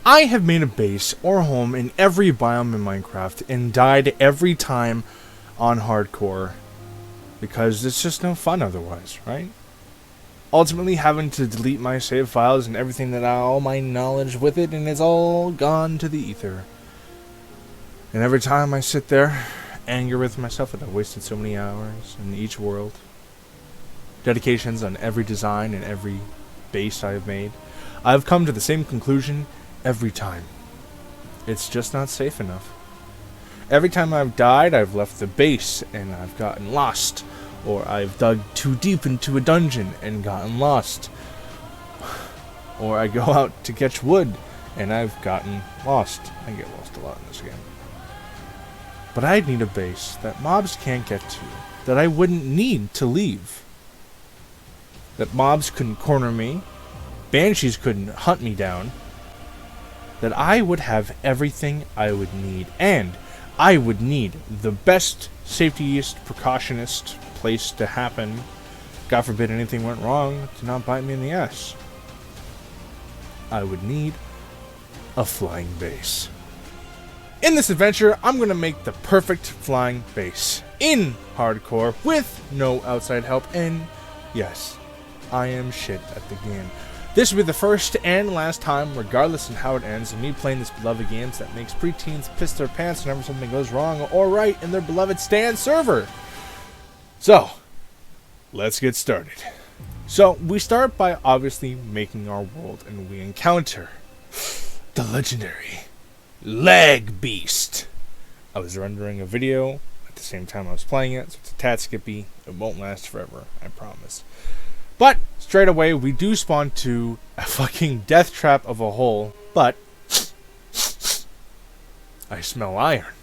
I have made a base or home in every biome in Minecraft and died every time on hardcore because it's just no fun otherwise, right? Ultimately having to delete my save files and everything all my knowledge with it, and it's all gone to the ether. And every time I sit there, angry with myself that I wasted so many hours in each world, dedications on every design and every base I have made, I've come to the same conclusion every time. It's just not safe enough. Every time I've died, I've left the base and I've gotten lost. Or I've dug too deep into a dungeon and gotten lost. Or I go out to catch wood and I've gotten lost. I get lost a lot in this game. But I need a base that mobs can't get to, that I wouldn't need to leave. That mobs couldn't corner me, banshees couldn't hunt me down, that I would have everything I would need, and I would need the best, safetiest, precautionist place to happen. God forbid anything went wrong, to not bite me in the ass. I would need a flying base. In this adventure, I'm going to make the perfect flying base in hardcore with no outside help, and yes, I am shit at the game. This will be the first and last time, regardless of how it ends, of me playing this beloved game that makes preteens piss their pants whenever something goes wrong or right in their beloved Stan server. So, let's get started. So, we start by obviously making our world, and we encounter the legendary Leg Beast. I was rendering a video at the same time I was playing it, so it's a tad skippy. It won't last forever, I promise. But, straight away, we do spawn to a fucking death trap of a hole, but I smell iron.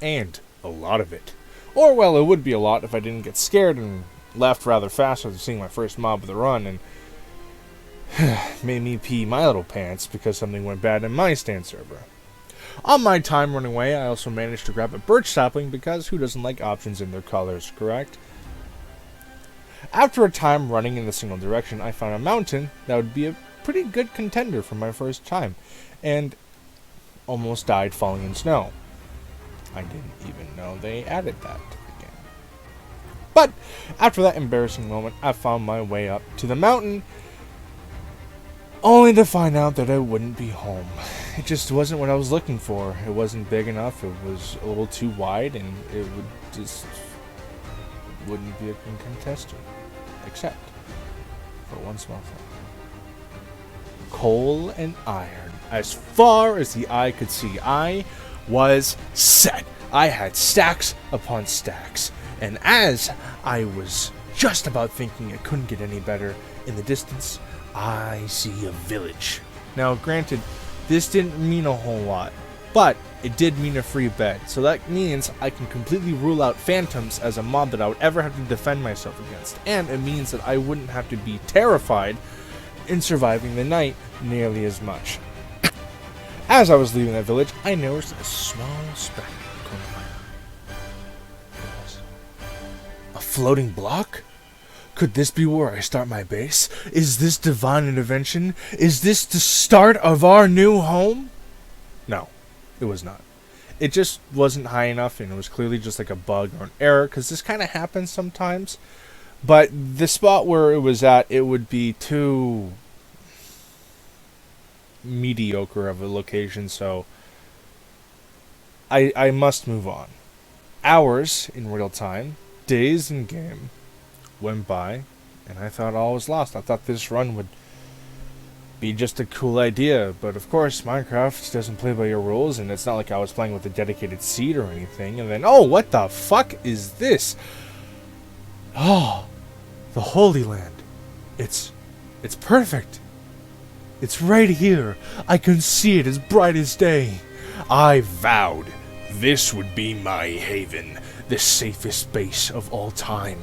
And a lot of it. Or, well, it would be a lot if I didn't get scared and left rather fast after seeing my first mob of the run and made me pee my little pants because something went bad in my Stan server. On my time running away, I also managed to grab a birch sapling because who doesn't like options in their colors, correct? After a time running in the single direction, I found a mountain that would be a pretty good contender for my first time, and almost died falling in snow. I didn't even know they added that to the game. But after that embarrassing moment, I found my way up to the mountain, only to find out that I wouldn't be home. It just wasn't what I was looking for. It wasn't big enough, it was a little too wide, and it would just wouldn't be a contestant. Except for one small thing. Coal and iron. As far as the eye could see, I was set. I had stacks upon stacks. And as I was just about thinking it couldn't get any better, in the distance, I see a village. Now, granted, this didn't mean a whole lot, but it did mean a free bed, so that means I can completely rule out phantoms as a mob that I would ever have to defend myself against, and it means that I wouldn't have to be terrified in surviving the night nearly as much. As I was leaving that village, I noticed a small speck in the corner of my eye. It was a floating block? Could this be where I start my base? Is this divine intervention? Is this the start of our new home? No. It was not. It just wasn't high enough, and it was clearly just like a bug or an error, because this kind of happens sometimes. But the spot where it was at, it would be too mediocre of a location, so I must move on. Hours in real time, days in game, went by, and I thought all was lost. I thought this run would be just a cool idea, but of course Minecraft doesn't play by your rules, and it's not like I was playing with a dedicated seed or anything. And then, oh, what the fuck is this? Oh, the Holy Land. It's perfect. It's right here. I can see it as bright as day. I vowed this would be my haven, the safest base of all time.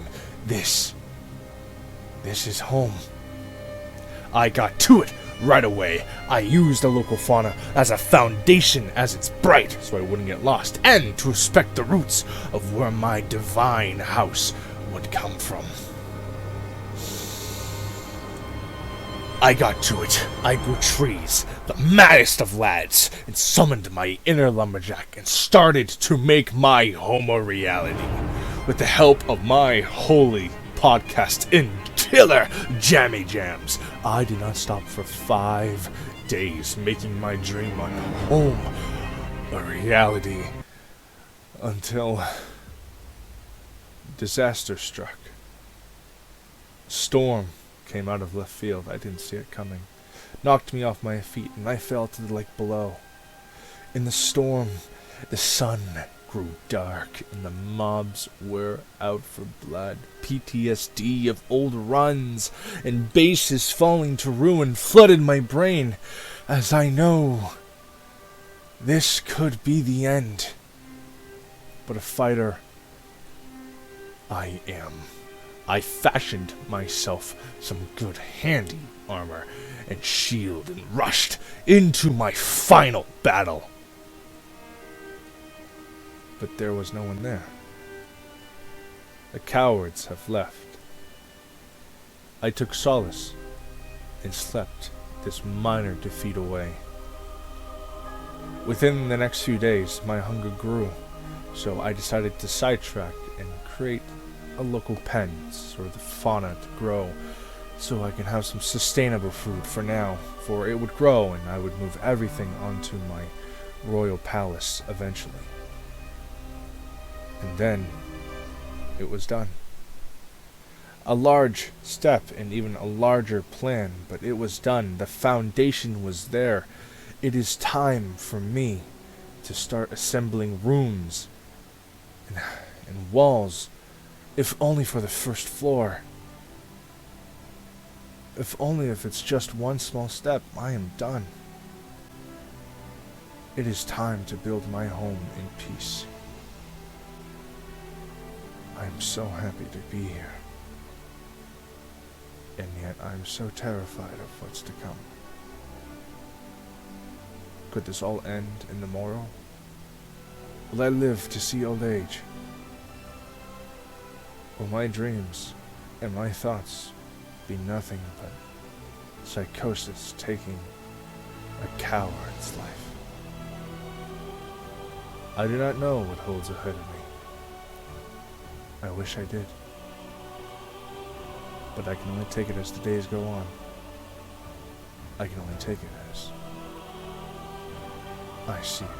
This is home. I got to it right away. I used the local fauna as a foundation as it's bright so I wouldn't get lost, and to respect the roots of where my divine house would come from. I got to it. I grew trees, the maddest of lads, and summoned my inner lumberjack and started to make my home a reality. With the help of my holy podcast and killer jammy jams, I did not stop for 5 days making my dream on home a reality until disaster struck. Storm came out of left field. I didn't see it coming. Knocked me off my feet, and I fell to the lake below. In the storm, the sun grew dark, and the mobs were out for blood. PTSD of old runs and bases falling to ruin flooded my brain, as I know this could be the end. But a fighter I am. I fashioned myself some good handy armor and shield and rushed into my final battle. But there was no one there. The cowards have left. I took solace and slept this minor defeat away. Within the next few days, my hunger grew, so I decided to sidetrack and create a local pen for the fauna to grow, so I can have some sustainable food for now, for it would grow and I would move everything onto my royal palace eventually. And then it was done. A large step and even a larger plan, but it was done. The foundation was there. It is time for me to start assembling rooms and walls, if only for the first floor. If it's just one small step, I am done. It is time to build my home in peace. I am so happy to be here. And yet I am so terrified of what's to come. Could this all end in the morrow? Will I live to see old age? Will my dreams and my thoughts be nothing but psychosis taking a coward's life? I do not know what holds ahead of me. I wish I did. But I can only take it as the days go on. I can only take it as I see it.